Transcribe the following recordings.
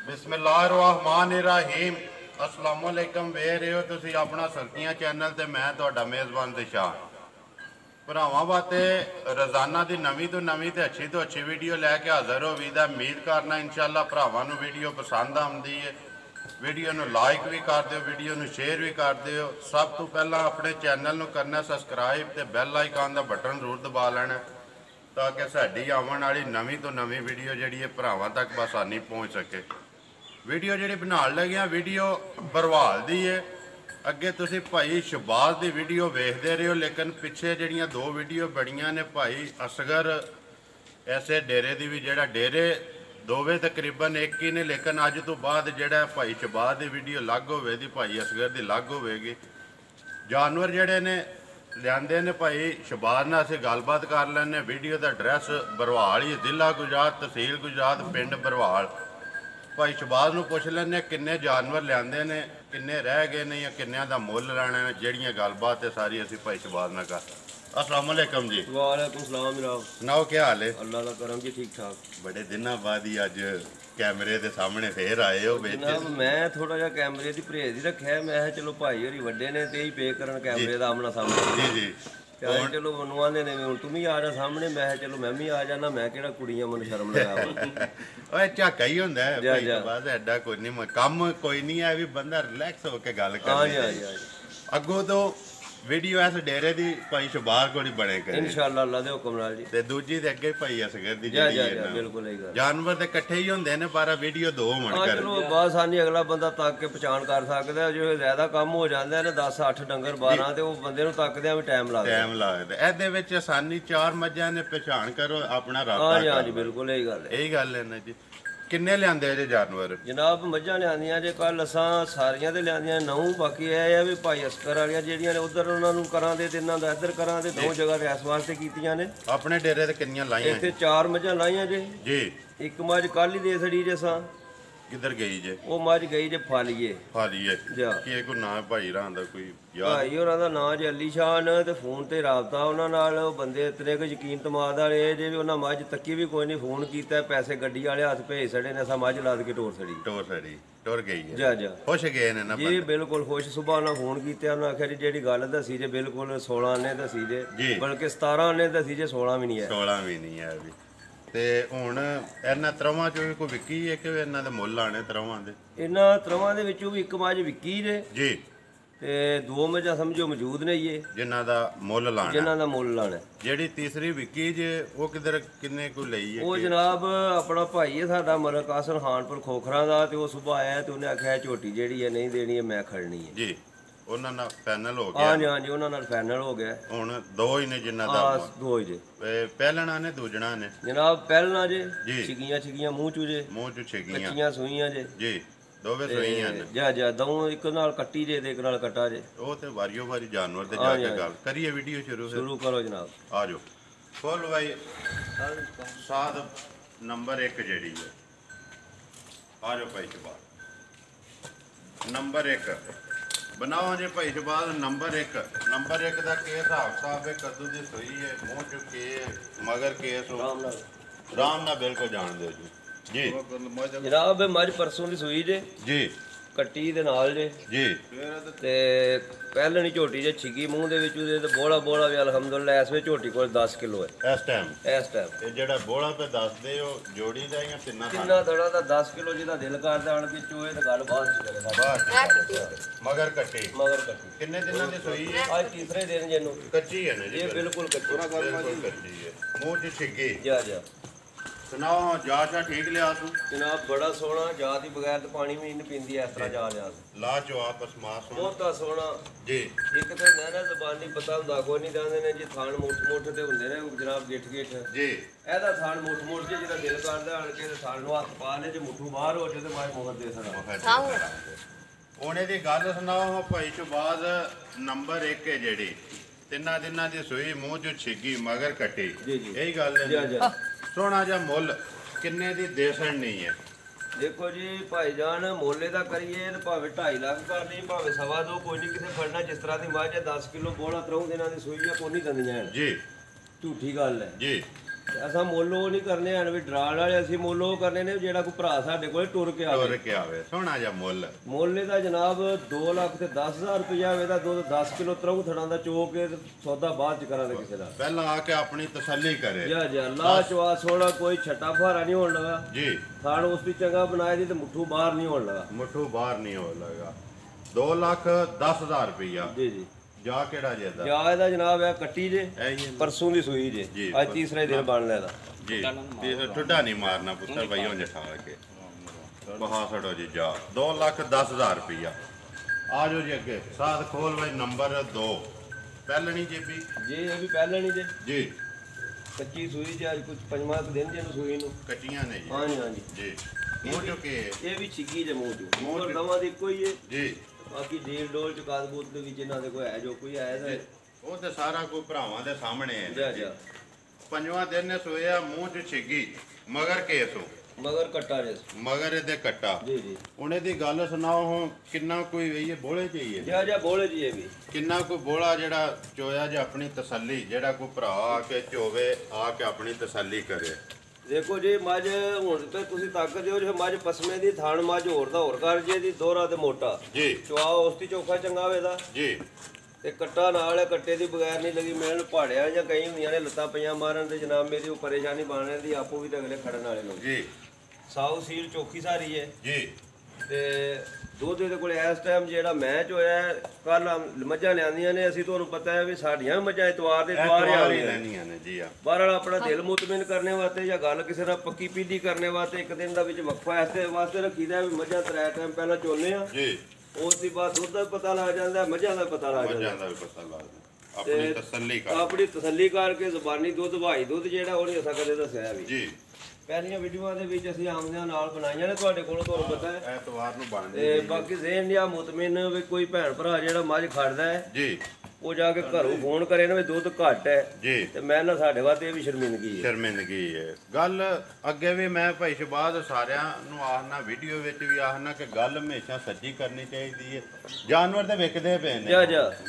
बिस्मिल्लाहिर्रहमानिर्रहीम अस्सलाम वालेकुम वे रहे हो तुसी अपना सर्दियाँ चैनल ते मैं तुहाडा मेज़बान दिशान भरावां वास्ते रोज़ाना की नवीं तो नवीं ते अच्छी वीडियो लैके हाज़र हो वीदा उम्मीद करना इंशाअल्लाह भरावां नूं वीडियो पसंद आउंदी है। वीडियो नूं लाइक भी कर दिओ, वीडियो नूं शेयर भी कर दिओ। सब तो पहला अपने चैनल नूं करना सबसक्राइब ते बैल आइकन का बटन जरूर दबा लेना ताकि साडी आवन वाली नवीं तो नवीं वीडियो जिहड़ी है भरावां तक आसानी पहुँच सके। वीडियो जी बनाने लगे वीडियो बरवाल दी है। अगे तुसी भाई शहबाज की वीडियो वेखते रहे हो लेकिन पिछे जड़ियाँ दो वीडियो बड़िया ने भाई असगर ऐसे डेरे की भी जोड़ा डेरे दोवे तकरीबन एक ही ने लेकिन अज तो बाद जोड़ा भाई शहबाज की वीडियो अलग होगी भाई असगर की अलग होगी। जानवर जोड़े ने लियाते ने भाई शहबाज ने असीं गलबात कर लैने। वीडियो का एड्रैस बरवाल ही जिला गुजरात तहसील गुजरात पिंड बरवाल। भाई शहबाज नूं पुछ लैने किन्ने जानवर लियाते ने किन्ने रह गए ने या किन्ने का मुल लैना ने जिहड़ियां गलबात है सारी असीं भाई शहबाज नाल कर। अस्सलाम वालेकुम जी। वालेकुम सलाम जनाब। सुनाओ क्या हाल है? अल्लाह दा करम जी ठीक ठाक। बड़े दिनों बाद ही अज कैमरे के सामने फिर आए हो बेच। जनाब मैं थोड़ा जिहा कैमरे की परहेज ही रखा। मैं चलो भाई होरी वड्डे ने ते ही पे करन कैमरे का आमना सामने। जी जी चलो मनु आंदे ने हुण तुम ही आ जा सामने। मैं चलो मैं भी आ जाना। मैं किहड़ा कुड़ियां मैनूं शर्म लगा ओए झाका ही हुंदा है भाई शहबाज एडा कोई नहीं कम कोई नहीं है भी बंदा रिलैक्स होकर गल कर। अगों तो वीडियो इस डेरे दी भाई शहबाज कोल बने करे इंशाअल्लाह अल्लाह दे हुक्म नाल जी। ते दूजी ते अगे भाई असगर दी बिल्कुल ही गल। जानवर ते इकट्ठे ही हुंदे ने पर वीडियो दो मन कर। चलो बस आनी अगला बंदा तक के पहचान कर सकदा। जो ज्यादा काम हो जांदा है ना 10 8 डंगर 12 ते वो बंदे नूं तकदे भी टाइम लगदा। ਇਹਦੇ ਵਿੱਚ ਆਸਾਨੀ ਚਾਰ ਮੱਝਾਂ ਨੇ ਪਛਾਣ ਕਰੋ ਆਪਣਾ ਰਾਬਤਾ। हाँ जी बिल्कुल यही गल है। ਇਹੀ ਗੱਲ ਹੈ ਨਾ ਜੀ। ਕਿੰਨੇ ਲਿਆਂਦੇ ਜੇ ਜਾਨਵਰ? जनाब मझां लिआंदियां जे कल असां सारियां ते लिआंदियां 9। बाकी ਇਹ ਹੈ ਵੀ ਭਾਈ ਅਸਕਰ ਵਾਲੀਆਂ ਜਿਹੜੀਆਂ ਨੇ ਉਧਰ ਉਹਨਾਂ ਨੂੰ ਕਰਾਂ ਦੇ ਤੇ ਇਹਨਾਂ ਦਾ ਇੱਧਰ ਕਰਾਂ ਦੇ ਦੋ ਜਗ੍ਹਾ ਤੇ ਇਸ ਵਾਸਤੇ ਕੀਤੀਆਂ ਨੇ। ਆਪਣੇ ਡੇਰੇ ਤੇ ਕਿੰਨੀਆਂ ਲਾਈਆਂ? ਇੱਥੇ 4 ਮੱਝਾਂ ਲਾਈਆਂ ਜੇ ਜੀ। ਇੱਕ ਮੱਝ ਕੱਲ ਹੀ ਦੇ ਛੜੀ ਜੇ ਸਾਂ। किधर गई जे? ਉਹ ਮੱਝ ਗਈ ਜੇ ਫਾਲੀਏ। ਫਾਲੀਏ ਜਾ ਕੀ ਕੋਈ ਨਾਂ ਭਾਈ ਰਾਂ ਦਾ ਕੋਈ ਯਾਦ? ਭਾਈ ਹੋਰਾਂ ਦਾ ਨਾਂ ਜੇ ਅਲੀ ਸ਼ਾਨ ਤੇ ਫੋਨ ਤੇ ਰਾਬਤਾ ਉਹਨਾਂ ਨਾਲ। ਉਹ ਬੰਦੇ ਇਤਨੇ ਕੁ ਯਕੀਨ ਤਮਾਦ ਵਾਲੇ ਜੇ ਵੀ ਉਹਨਾਂ ਮੱਝ ਤੱਕੀ ਵੀ ਕੋਈ ਨਹੀਂ। ਫੋਨ ਕੀਤਾ ਪੈਸੇ ਗੱਡੀ ਵਾਲੇ ਹੱਥ ਭੇਜ ਛੜੇ ਨੇ। ਅਸਾਂ ਮੱਝ ਲੱਦ ਕੇ ਟੋਰ ਛੜੀ ਟੁਰ ਗਈ ਹੈ। ਜਾ ਖੁਸ਼ ਗਏ ਨੇ ਨਾ ਜੀ ਬਿਲਕੁਲ ਖੁਸ਼। ਸੁਬਾਹ ਨਾਲ ਫੋਨ ਕੀਤਾ ਉਹਨਾਂ ਆਖਿਆ ਜੀ ਜਿਹੜੀ ਗੱਲ ਦੱਸੀ ਜੇ ਬਿਲਕੁਲ 16 ਨੇ ਦੱਸੀ ਜੇ ਬਲਕਿ 17 ਨੇ ਦੱਸੀ ਜੇ 16 ਵੀ ਨਹੀਂ ਹੈ। 16 ਵੀ ਨਹੀਂ ਹੈ ਵੀ। ਤੇ ਹੁਣ ਇਹਨਾਂ ਤਰਵਾਂ ਚੋਂ ਵੀ ਕੋਈ ਵਿਕੀ ਹੈ ਕਿ ਇਹਨਾਂ ਦੇ ਮੁੱਲ ਆਣੇ ਤਰਵਾਂ ਦੇ? ਇਹਨਾਂ ਤਰਵਾਂ ਦੇ ਵਿੱਚੋਂ ਵੀ ਇੱਕ ਮੱਝ ਵਿਕੀ ਜੇ ਜੀ ਤੇ ਦੋ ਮੱਝਾਂ ਸਮਝੋ ਮੌਜੂਦ ਨੇ ਇਹ ਜਿਨ੍ਹਾਂ ਦਾ ਮੁੱਲ ਲਾਣਾ। ਜਿਨ੍ਹਾਂ ਦਾ ਮੁੱਲ ਲਾਣਾ। ਜਿਹੜੀ ਤੀਸਰੀ ਵਿਕੀ ਜੇ ਉਹ ਕਿਧਰ ਕਿੰਨੇ ਕੋ ਲਈ ਹੈ? ਉਹ ਜਨਾਬ ਆਪਣਾ ਭਾਈ ਹੈ ਸਾਡਾ ਮਲਕ ਆਸਨ ਖਾਨਪੁਰ ਖੋਖਰਾਂ ਦਾ। ਤੇ ਉਹ ਸੁਬਾਹ ਆਇਆ ਤੇ ਉਹਨੇ ਆਖਿਆ ਝੋਟੀ ਜਿਹੜੀ ਹੈ ਨਹੀਂ ਦੇਣੀ ਹੈ ਮੈਂ ਖੜਨੀ ਹੈ। ਜੀ ਉਹਨਾਂ ਨਾਲ ਫਾਈਨਲ ਹੋ ਗਿਆ? ਹਾਂਜੀ ਹਾਂਜੀ ਉਹਨਾਂ ਨਾਲ ਫਾਈਨਲ ਹੋ ਗਿਆ। ਹੁਣ ਦੋ ਹੀ ਨੇ ਜਿਨ੍ਹਾਂ ਦਾ? ਦੋ ਹੀ ਜੇ। ਪਹਿਲਣਾ ਨੇ ਦੂਜਣਾ ਨੇ? ਜਨਾਬ ਪਹਿਲਣਾ ਜੇ ਛਿਗੀਆਂ ਮੂੰਹ ਚੂ ਜੇ। ਮੂੰਹ ਚੂ ਛਿਗੀਆਂ ਕੱਚੀਆਂ ਸੂਈਆਂ ਜੇ। ਜੀ ਦੋਵੇਂ ਸੂਈਆਂ ਨੇ। ਜਾ ਦੋ ਇੱਕ ਨਾਲ ਕੱਟੀ ਜੇ ਤੇ ਇੱਕ ਨਾਲ ਕੱਟਾ ਜੇ। ਉਹ ਤੇ ਵਾਰੀਓ ਵਾਰੀ ਜਾਨਵਰ ਤੇ ਜਾ ਕੇ ਗੱਲ ਕਰੀਏ। ਵੀਡੀਓ ਸ਼ੁਰੂ ਕਰੋ ਜਨਾਬ। ਆ ਜਾਓ ਫੁੱਲ ਬਾਈ ਸਾਦ ਨੰਬਰ 1 ਜਿਹੜੀ ਹੈ। ਆ ਜਾਓ ਭਾਈ ਸ਼ਹਬਾਜ਼ ਨੰਬਰ 1 बनाओ जी भाई शहबाज नंबर 1 का के हिसाब साहब है? कद्दू की सूई है मूँह चुके मगर केस राम ना बिल्कुल जान दो जी। जनाब मझ परसों की सूई जे जी कट्टी दे नाल जे जी। ते पहलनी झोटी जे छिगी मूँह दे विच ते बोला भी अलहमदुलिल्लाह इस वे झोटी कोल 10 किलो है इस टाइम। ते जेड़ा बोला पे दस दे ओ जोड़ी दा या किन्ना थोड़ा दा 10 किलो जिदा दिल करदा आण के चोए ते गल बात च करेगा। मगर कट्टी किन्ने दिनां दी सोई है? आज तीसरे दिन जेनु कच्ची है ना जी? बिल्कुल कच्ची है मूँह च छिगी। जा सुनाओ जा ठीक लिया तू? जनाब बड़ा सोहना जा दी बगैर तो पानी भी नहीं पींदी इस तरह जा लिया ला जवाब असमास बहुत सोहना जी। एक तो ना जबानी पता हुंदा कोई नहीं जांदे ने जी थान मुठ ते हुंदे ने जनाब गिठ जी। एदा थान मुठ जे जिदा दिल करदा आण के थान नु हत्थ पा ले जे मुठू बाहर हो जे ते मैं मोहर दे सकदा। ओने दी गल सुनाओ भाई शहबाज नंबर 1 है जेड़ी तिन्ना दिनां दी सूई मूँह चो छिगी मगर कट्टी यही गल है। सोना जा मुल किन्ने दी देसन नहीं है? देखो जी भाईजान मोले का करिए भावे 2.5 लाख कर ली भावे 2.25 कोई नहीं किसी फड़ना। जिस तरह की मझ है 10 किलो बोला 3 दिनों की सूई है कोई नहीं दंदियां जी। झूठी गल है जी। ਅਸਾਂ ਮੁੱਲ ਉਹ ਨਹੀਂ ਕਰਨੇ ਹਨ ਵੀ ਡਰਾਣ ਵਾਲੇ, ਅਸੀਂ ਮੁੱਲ ਉਹ ਕਰਨੇ ਨੇ ਜਿਹੜਾ ਕੋਈ ਭਰਾ ਸਾਡੇ ਕੋਲ ਟੁਰ ਕੇ ਆਵੇ ਸੋਹਣਾ ਜਿਹਾ ਮੁੱਲ ਇਹਦਾ ਜਨਾਬ 2 ਲੱਖ ਤੇ 10,000 ਰੁਪਇਆ ਇਹਦਾ ਦੁੱਧ 10 ਕਿਲੋ ਤਰੋਂ ਥੜਾਂ ਦਾ ਚੋ ਕੇ ਸੌਦਾ ਬਾਅਦ ਚ ਕਰਾਂਗੇ ਕਿਸੇ ਦਾ, ਪਹਿਲਾਂ ਆ ਕੇ ਆਪਣੀ ਤਸੱਲੀ ਕਰੇ। ਜੀ ਅੱਲਾ ਚਵਾ ਸੋਣਾ ਕੋਈ ਛੱਟਾ ਫਾਰਾ ਨਹੀਂ ਹੋਣ ਲਗਾ ਜੀ, ਖਾਣ ਉਸ ਦੀ ਚੰਗਾ ਬਣਾਏ ਦੀ ਤੇ ਮੁੱਠੂ ਬਾਹਰ ਨਹੀਂ ਹੋਣ ਲਗਾ, ਮੁੱਠੂ ਬਾਹਰ ਨਹੀਂ ਹੋਣ ਲਗਾ। 2,10,000 ਰੁਪਇਆ। ਜੀ ਜਾ ਕਿਹੜਾ ਜੇ ਦਾ? ਜਾ ਇਹਦਾ ਜਨਾਬ ਹੈ ਕੱਟੀ ਜੇ, ਪਰਸੋਂ ਦੀ ਸੂਈ ਜੇ, ਅੱਜ ਤੀਸਰਾ ਦਿਨ ਬਣ ਲੈਦਾ ਜੀ। ਠੁੱਡਾ ਨਹੀਂ ਮਾਰਨਾ ਪੁੱਤਰ ਭਾਈ ਹੁਣ ਠਾ ਕੇ ਬਹਾ ਛੜੋ ਜੀ। ਜਾ 2,10,000 ਰੁਪਇਆ। ਆ ਜਾਓ ਜੀ ਅੱਗੇ, ਸਾਥ ਖੋਲ ਭਾਈ ਨੰਬਰ 2 ਪਹਿਲਣੀ ਜੇਬੀ ਜੀ, ਇਹ ਵੀ ਪਹਿਲਣੀ ਜੇ ਜੀ, ਕੱਚੀ ਸੂਈ ਜੇ, ਅੱਜ ਕੁਝ ਪੰਜਵਾਂ ਦਿਨ ਜੇ ਸੂਈ ਨੂੰ ਕੱਚੀਆਂ ਨੇ ਜੀ। ਹਾਂਜੀ ਜੀ, ਮੂੰਹ ਚੁੱਕੇ ਇਹ ਵੀ ਛਿੱਗੀ ਜੇ ਮੂੰਹ ਦਵਾਂ ਦੀ ਇੱਕੋ ਹੀ ਹੈ ਜੀ। ਬਾਕੀ ਡੀਲ ਡੋਲ ਚ ਕਾਦਬੂਤ ਦੇ ਵਿੱਚ ਇਹਨਾਂ ਦੇ ਕੋਈ ਹੈ ਜੋ ਕੋਈ ਆਇਆ ਤਾਂ ਉਹ ਤੇ ਸਾਰਾ ਕੋਈ ਭਰਾਵਾਂ ਦੇ ਸਾਹਮਣੇ ਹੈ। ਜਾ ਪੰਜਵਾਂ ਦਿਨ ਨੇ ਸੋਇਆ, ਮੂੰਹ ਚ ਛਿੱਗੀ, ਮਗਰ ਕੇਸੋ ਮਗਰ ਕੱਟਾ ਜੇ, ਮਗਰ ਇਹਦੇ ਕੱਟਾ। ਜੀ ਉਹਨੇ ਦੀ ਗੱਲ ਸੁਣਾਓ ਹੁਣ, ਕਿੰਨਾ ਕੋਈ ਇਹ ਬੋਲੇ ਚਾਹੀਏ? ਜਾ ਬੋਲੇ ਜੀ, ਇਹ ਵੀ ਕਿੰਨਾ ਕੋਈ ਬੋਲਾ ਜਿਹੜਾ ਚੋਇਆ ਜੇ ਆਪਣੀ ਤਸੱਲੀ, ਜਿਹੜਾ ਕੋਈ ਭਰਾ ਆ ਕੇ ਚੋਵੇ, ਆ ਕੇ ਆਪਣੀ ਤਸੱਲੀ ਕਰੇ। ਦੇਖੋ ਜੀ ਮੱਝ ਹੁਣ ਤੇ ਤੁਸੀਂ ਤੱਕ ਦਿਓ ਜੇ ਮੱਝ ਪਸਮੇ ਦੀ ਥਣ ਮੱਝ ਹੋਰ ਦਾ ਹੋਰ ਕਰ ਜੇ ਦੀ ਦੋਹਰਾ ਤੇ ਮੋਟਾ ਜੀ, ਚਵਾ ਉਸ ਦੀ ਚੋਖਾ ਚੰਗਾ ਵੇਦਾ ਜੀ। ਤੇ ਕੱਟਾ ਨਾਲ ਹੈ, ਕੱਟੇ ਦੀ ਬਗੈਰ ਨਹੀਂ ਲੱਗੀ ਮਿਲਣ ਪਹਾੜਿਆ ਜਾਂ ਕਈ ਹੁੰਦੀਆਂ ਨੇ ਲੱਤਾਂ ਪਈਆਂ ਮਾਰਨ ਤੇ ਜਨਾਬ ਮੇਰੀ ਉਹ ਪਰੇਸ਼ਾਨੀ ਬਣ ਰਹਿੰਦੀ, ਆਪੋ ਵੀ ਤਾਂ ਅਗਲੇ ਖੜਨ ਵਾਲੇ ਲੋਕ ਜੀ। ਸਾਊ ਸੀਲ ਚੋਖੀ ਸਾਰੀ ਹੈ ਜੀ। ਤੇ ਦੁੱਧ ਦੇ ਕੋਲ ਇਸ ਟਾਈਮ ਜਿਹੜਾ ਮੈਚ ਹੋਇਆ ਕੱਲ ਮੱਝਾਂ ਲਿਆਂਦੀਆਂ ਨੇ, ਅਸੀਂ ਤੁਹਾਨੂੰ ਪਤਾ ਹੈ ਵੀ ਸਾਡੀਆਂ ਮੱਝਾਂ ਇਤਵਾਰ ਦੇ ਇਤਵਾਰ ਲੈਣੀਆਂ ਨੇ ਜੀ। ਆ ਬਾਹਰ ਵਾਲਾ ਆਪਣਾ ਦਿਲ ਮੁਤਮਿਨ ਕਰਨੇ ਵਾਸਤੇ ਜਾਂ ਗੱਲ ਕਿਸੇ ਨਾਲ ਪੱਕੀ ਪੀਲੀ ਕਰਨੇ ਵਾਸਤੇ ਇੱਕ ਦਿਨ ਦਾ ਵਿੱਚ ਵਕਫਾ ਐਸੇ ਵਾਸਤੇ ਰੱਖੀਦਾ ਵੀ ਮੱਝਾਂ 3 ਟਾਈਮ ਪਹਿਲਾਂ ਚੋਨੇ ਆ ਜੀ। ਉਸ ਤੋਂ ਬਾਅਦ ਦੁੱਧ ਦਾ ਪਤਾ ਲੱਗ ਜਾਂਦਾ, ਮੱਝਾਂ ਦਾ ਪਤਾ ਲੱਗ ਜਾਂਦਾ, ਮੱਝਾਂ ਦਾ ਵੀ ਪਤਾ ਲੱਗਦਾ। ਆਪਣੀ ਤਸੱਲੀ ਕਰ, ਆਪਣੀ ਤਸੱਲੀ ਕਰਕੇ ਜ਼ੁਬਾਨੀ ਦੁੱਧ ਭਾਈ ਦੁੱਧ ਜਿਹੜਾ ਉਹ ਨਹੀਂ ਅਸਾਂ ਕਦੇ ਦੱਸਿਆ ਵੀ ਜੀ। ਪਹਿਲੀਆਂ ਵੀਡੀਓਆਂ ਦੇ ਵਿੱਚ ਅਸੀਂ ਆਮਦਿਆਂ ਨਾਲ ਬਣਾਈਆਂ ਨੇ ਤੁਹਾਡੇ ਕੋਲੋਂ, ਤੁਹਾਨੂੰ ਪਤਾ ਹੈ ਐਤਵਾਰ ਨੂੰ ਬਣਦੀ ਤੇ ਬਾਕੀ ਜ਼ੇਨ ਜਾਂ ਮੁਤਮਿਨ ਵੀ ਕੋਈ ਭੈਣ ਭਰਾ ਜਿਹੜਾ ਮੱਝ ਖੜਦਾ ਹੈ ਜੀ, ਉਹ ਜਾ ਕੇ ਘਰੋਂ ਫੋਨ ਕਰੇ ਨਾ ਵੀ ਦੁੱਧ ਘੱਟ ਹੈ ਜੀ, ਤੇ ਮੈਂ ਨਾ ਸਾਡੇ ਵਾਸਤੇ ਇਹ ਵੀ ਸ਼ਰਮਿੰਦਗੀ ਹੈ। ਸ਼ਰਮਿੰਦਗੀ ਹੈ ਗੱਲ। ਅੱਗੇ ਵੀ ਮੈਂ ਭਾਈ ਸ਼ਬਾਦ ਸਾਰਿਆਂ ਨੂੰ ਆਖਣਾ, ਵੀਡੀਓ ਵਿੱਚ ਵੀ ਆਖਣਾ ਕਿ ਗੱਲ ਹਮੇਸ਼ਾ ਸੱਚੀ ਕਰਨੀ ਚਾਹੀਦੀ ਹੈ। ਜਾਨਵਰ ਤੇ ਵਿਕਦੇ ਪਏ ਨੇ,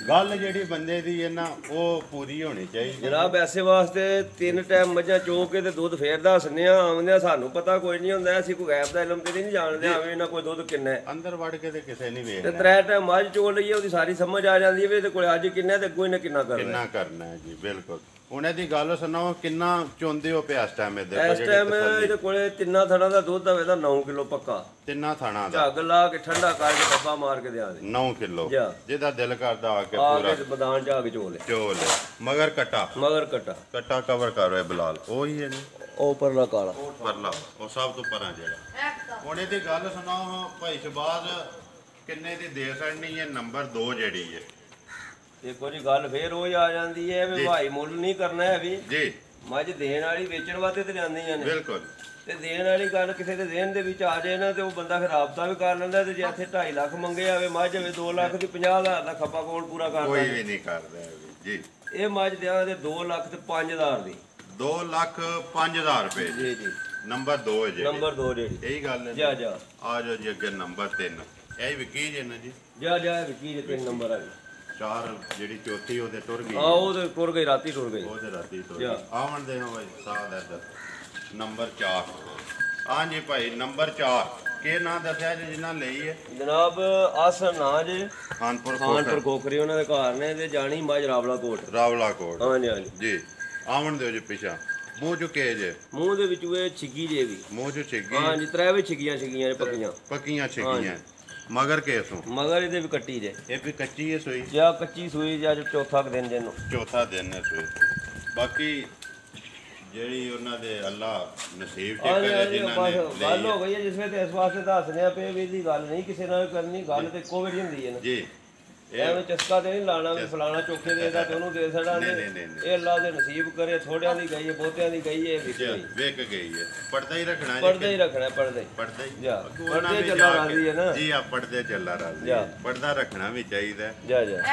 ਗੱਲ ਜਿਹੜੀ ਬੰਦੇ ਦੀ ਹੈ ਨਾ ਉਹ ਪੂਰੀ ਹੋਣੀ ਚਾਹੀਦੀ ਜਨਾਬ। ਐਸੇ ਵਾਸਤੇ 3 ਟਾਈਮ ਮੱਝਾਂ ਚੋ ਕੇ ਤੇ ਦੁੱਧ ਫੇਰ ਦੱਸਨੇ ਆ ਆਉਂਦੇ, ਸਾਨੂੰ ਪਤਾ ਕੋਈ ਨਹੀਂ ਹੁੰਦਾ, ਅਸੀਂ ਕੋਈ ਗੈਬ ਦਾ ਇਲਮ ਤੇ ਨਹੀਂ ਜਾਣਦੇ ਆਵੇਂ ਨਾ ਕੋਈ ਦੁੱਧ ਕਿੰਨਾ ਹੈ, ਅੰਦਰ ਵੜ ਕੇ ਤੇ ਕਿਸੇ ਨਹੀਂ ਤੇ ਵੇਖਣਾ। 3 ਟਾਈਮ ਮੱਝ ਚੋ ਲਈਏ ਉਹਦੀ ਸਾਰੀ ਸਮਝ ਆ ਜਾਂਦੀ ਹੈ ਵੀ ਇਹਦੇ ਕੋਲ ਅੱਜ ਕਿੰਨਾ ਤੇ ਅੱਗੋਂ ਇਹਨੇ ਕਿੰਨਾ ਕਰਨਾ ਹੈ ਜੀ। ਬਿਲਕੁਲ। ਹੁਣ ਇਹਦੀ ਗੱਲ ਸੁਣਾਓ, ਕਿੰਨਾ ਚੋਂਦੇ ਹੋ ਪਿਆ ਇਸ ਟਾਈਮ? ਇਸ ਟਾਈਮ ਇਹਦੇ ਕੋਲੇ 3 ਥਣਾਂ ਦਾ ਦੁੱਧ ਆਵੇ ਤਾਂ 9 ਕਿਲੋ ਪੱਕਾ, 3 ਥਾਣਾ ਦਾ ਝੱਗ ਲਾ ਕੇ ਠੰਡਾ ਕਰਕੇ ਡੱਬਾ ਮਾਰ ਕੇ ਦਿਆ ਦੇ 9 ਕਿਲੋ, ਜਿਹਦਾ ਦਿਲ ਕਰਦਾ ਆ ਕੇ ਪੂਰਾ ਮੈਦਾਨ ਚ ਆ ਕੇ ਚੋਲੇ ਚੋਲ। ਮਗਰ ਕੱਟਾ, ਮਗਰ ਕੱਟਾ ਕਵਰ ਕਰ ਰਿਹਾ ਬਲਾਲ, ਉਹੀ ਹੈ ਜੀ। ਉਹ ਪਰਲਾ ਕਾਲਾ ਪਰਲਾ, ਉਹ ਸਭ ਤੋਂ ਪਰਾਂ ਜਿਹੜਾ। ਹੁਣ ਇਹਦੀ ਗੱਲ ਸੁਣਾਓ ਭਾਈ ਸ਼ਬਾਜ਼, ਕਿੰਨੇ ਦੀ ਦੇ ਸਕਣੀ ਹੈ? ਨੰਬਰ 2 ਜਿਹੜੀ ਹੈ, ਦੇਖੋ ਜੀ ਗੱਲ ਫੇਰ ਉਹ ਆ ਜਾਂਦੀ ਹੈ ਵੀ ਭਾਈ ਮੁੱਲ ਨਹੀਂ ਕਰਨਾ ਹੈ ਵੀ ਜੀ। ਮੱਝ ਦੇਣ ਵਾਲੀ ਵੇਚਣ ਵਾਸਤੇ ਤੇ ਜਾਂਦੀਆਂ ਨੇ, ਬਿਲਕੁਲ। ਤੇ ਦੇਣ ਵਾਲੀ ਗੱਲ ਕਿਸੇ ਦੇ ਦੇਣ ਦੇ ਵਿੱਚ ਆ ਜਾਏ ਨਾ ਤੇ ਉਹ ਬੰਦਾ ਫਿਰ ਰਾਬਤਾ ਵੀ ਕਰ ਲੈਂਦਾ, ਤੇ ਜੇ ਇੱਥੇ 2.5 ਲੱਖ ਮੰਗੇ ਆਵੇ ਮੱਝ ਹੋਵੇ 2 ਲੱਖ ਦੀ 50,000 ਦਾ ਖੱਪਾ ਕੋਲ ਪੂਰਾ ਕਰਦਾ, ਕੋਈ ਵੀ ਨਹੀਂ ਕਰਦਾ ਜੀ। ਇਹ ਮੱਝ ਦਿਆਂ ਦੇ 2 ਲੱਖ ਤੇ 5,000 ਦੀ, 2,05,000 ਰੁਪਏ ਜੀ। ਨੰਬਰ 2 ਹੈ ਜੀ। ਨੰਬਰ 2 ਜਿਹੜੀ ਇਹੀ ਗੱਲ ਹੈ। ਜਾ ਆ ਜਾਓ ਜੀ ਅੱਗੇ ਨੰਬਰ 3, ਇਹ ਵਿਕੀ ਜੇ ਨਾ ਜੀ। ਜਾ ਵਿਕੀ ਜੇ 3 ਨੰਬਰ ਆ 4 ਜਿਹੜੀ ਚੌਥੀ ਉਹਦੇ ਟੁਰ ਗਈ। ਉਹ ਤੇ ਟੁਰ ਗਈ, ਰਾਤੀ ਟੁਰ ਗਈ, ਉਹਦੇ ਰਾਤੀ ਟੁਰ ਗਈ। ਆਵਣ ਦੇ ਹਾਂ ਭਾਈ ਸਾਹ ਦਾ ਨੰਬਰ 4। ਹਾਂਜੀ ਭਾਈ ਨੰਬਰ 4 ਕੀ ਨਾਂ ਦੱਸਿਆ ਜੀ ਜਿਨ੍ਹਾਂ ਲਈ ਹੈ? ਜਨਾਬ ਆਸਨ ਨਾਂ ਜੇ, ਖਾਨਪੁਰ ਕੋਕਰੀ ਉਹਨਾਂ ਦੇ ਘਰ ਨੇ, ਤੇ ਜਾਣੀ ਮੱਝ ਰਾਵਲਾ ਕੋਟ। ਹਾਂਜੀ ਜੀ। ਆਵਣ ਦਿਓ ਜੀ ਪਿਛਾ, ਮੂੰਹ ਚੁੱਕੇ ਜੇ, ਮੂੰਹ ਦੇ ਵਿੱਚ ਇਹ ਛਿੱਗੀ ਜੇ ਵੀ, ਮੂੰਹ ਚ ਛਿੱਗੀ। ਹਾਂਜੀ 3 ਵੀ ਛਿੱਗੀਆਂ ਨੇ ਪੱਕੀਆਂ ਛਿੱਗੀਆਂ। ਮਗਰ ਕੇਸੋਂ ਮਗਰ ਇਹਦੇ ਵੀ ਕੱਟੀ ਜੇ, ਇਹ ਵੀ ਕੱਚੀ ਹੈ ਸੂਈ, ਜਾਂ ਕੱਚੀ ਸੂਈ ਜਾਂ ਚੌਥਾ ਦਿਨ ਜਿਹਨੂੰ, ਚੌਥਾ ਦਿਨ ਹੈ ਸੂਈ। ਬਾਕੀ ਜਿਹੜੀ ਉਹਨਾਂ ਦੇ ਅੱਲਾ ਨਸੀਬ ਚ ਕਰੇ ਜਿਨ੍ਹਾਂ ਨੇ ਗੱਲ ਹੋ ਗਈ ਹੈ, ਜਿਸ ਵੇਲੇ ਇਸ ਵਾਸਤੇ ਦੱਸਦੇ ਆ ਪਏ ਵੀ ਇਹਦੀ ਗੱਲ ਨਹੀਂ ਕਿਸੇ ਨਾਲ ਕਰਨੀ, ਗੱਲ ਤੇ ਇੱਕੋ ਵਾਰੀ ਹੁੰਦੀ ਹੈ ਨਾ ਜੀ। ਐਵੇਂ ਚਸਕਾ ਤੇ ਨਹੀਂ ਲਾਣਾ ਵੀ ਫਲਾਣਾ ਚੋਖੇ ਦੇਦਾ ਤੇ ਉਹਨੂੰ ਦੇ ਛੜਾਂਗੇ। ਇਹ ਅੱਲਾ ਦੇ ਨਸੀਬ ਕਰੇ, ਥੋੜਿਆਂ ਦੀ ਗਈ ਹੈ, ਬਹੁਤਿਆਂ ਦੀ ਗਈ ਹੈ, ਵਿਕ ਗਈ ਹੈ। ਪੜਦਾ ਹੀ ਰੱਖਣਾ, ਪੜਦਾ ਹੀ ਰੱਖਣਾ, ਪੜਦੇ ਚੱਲਾ ਰਾਜ਼ੀ ਹੈ ਨਾ ਜੀ। ਆ ਪੜਦੇ ਚੱਲਾ ਰਾਜ਼ੀ, ਪੜਦਾ ਰੱਖਣਾ ਵੀ ਚਾਹੀਦਾ।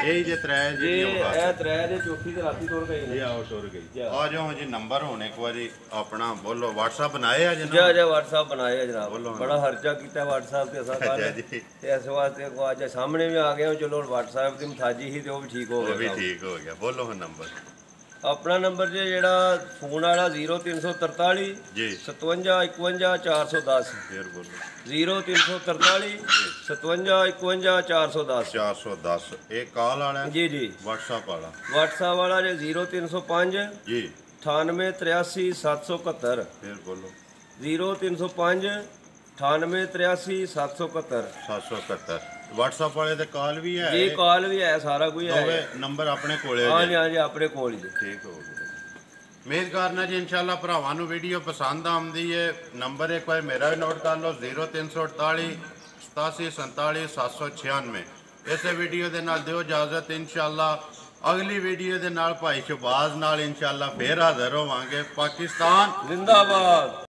ਇਹ ਜੇ 3 ਜੀ ਇਹ 3 ਦੇ ਚੌਥੀ ਤੇ ਰਾਤੀ ਤੁਰ ਗਈ ਜੀ। ਆਓ ਤੁਰ ਗਈ। ਆ ਜਾਓ ਜੀ ਨੰਬਰ ਹੁਣ ਇੱਕ ਵਾਰੀ ਆਪਣਾ ਬੋਲੋ। WhatsApp ਬਣਾਏ ਆ ਜਨਾਬ? ਜਾ WhatsApp ਬਣਾਏ ਆ ਜਨਾਬ, ਬੜਾ ਖਰਚਾ ਕੀਤਾ WhatsApp ਤੇ ਅਸਾਂ ਕਰ, ਤੇ ਇਸ ਵਾਸਤੇ ਅੱਜ ਸਾਹਮਣੇ ਵੀ ਆ ਗਏ। ਚਲੋ WhatsApp ਦੀ ਮਥਾਜੀ ਹੀ ਤੇ ਉਹ ਵੀ ਠੀਕ ਹੋ ਗਿਆ। ਬੋਲੋ ਹੁਣ ਨੰਬਰ ਆਪਣਾ ਨੰਬਰ ਜੇ ਜਿਹੜਾ ਫੋਨ ਵਾਲਾ 0343 ਜੀ 57 51 410 ਫੇਰ ਬੋਲੋ 0343 57 51 410 410 ਇਹ ਕਾਲ ਵਾਲਾ ਜੀ ਜੀ। WhatsApp ਵਾਲਾ WhatsApp ਵਾਲਾ ਜੇ 0305 ਜੀ 98 83 771 ਫੇਰ ਬੋਲੋ 0305 98 83 771 771 WhatsApp ਵਾਲੇ ਤੇ ਕਾਲ ਵੀ ਹੈ ਜੀ। ਕਾਲ ਵੀ ਹੈ, ਸਾਰਾ ਕੁਝ ਹੈ। ਦੋਵੇਂ ਨੰਬਰ ਆਪਣੇ ਕੋਲੇ ਹਾਂਜੀ ਹਾਂਜੀ ਆਪਣੇ ਕੋਲ ਜੀ। ਠੀਕ ਹੋ ਗਿਆ। ਉਮੀਦ ਕਰਨਾ ਜੀ ਇਨਸ਼ਾਅੱਲਾ ਭਰਾਵਾਂ ਨੂੰ ਵੀਡੀਓ ਪਸੰਦ ਆਉਂਦੀ ਹੈ। ਨੰਬਰ ਇੱਕ ਵਾਰ ਮੇਰਾ ਵੀ ਨੋਟ ਕਰ ਲਓ 0348 87 47 796। ਇਸੇ ਵੀਡੀਓ ਦੇ ਨਾਲ ਦਿਓ ਇਜਾਜ਼ਤ। ਇਨਸ਼ਾਅੱਲਾ ਅਗਲੀ ਵੀਡੀਓ ਦੇ ਨਾਲ ਭਾਈ ਸ਼ਬਾਜ਼ ਨਾਲ ਇਨਸ਼ਾਅੱਲਾ ਫੇਰ ਹਾਜ਼ਰ ਹੋਵਾਂਗੇ। ਪਾਕਿਸਤਾਨ ਜ਼ਿੰਦਾਬਾਦ।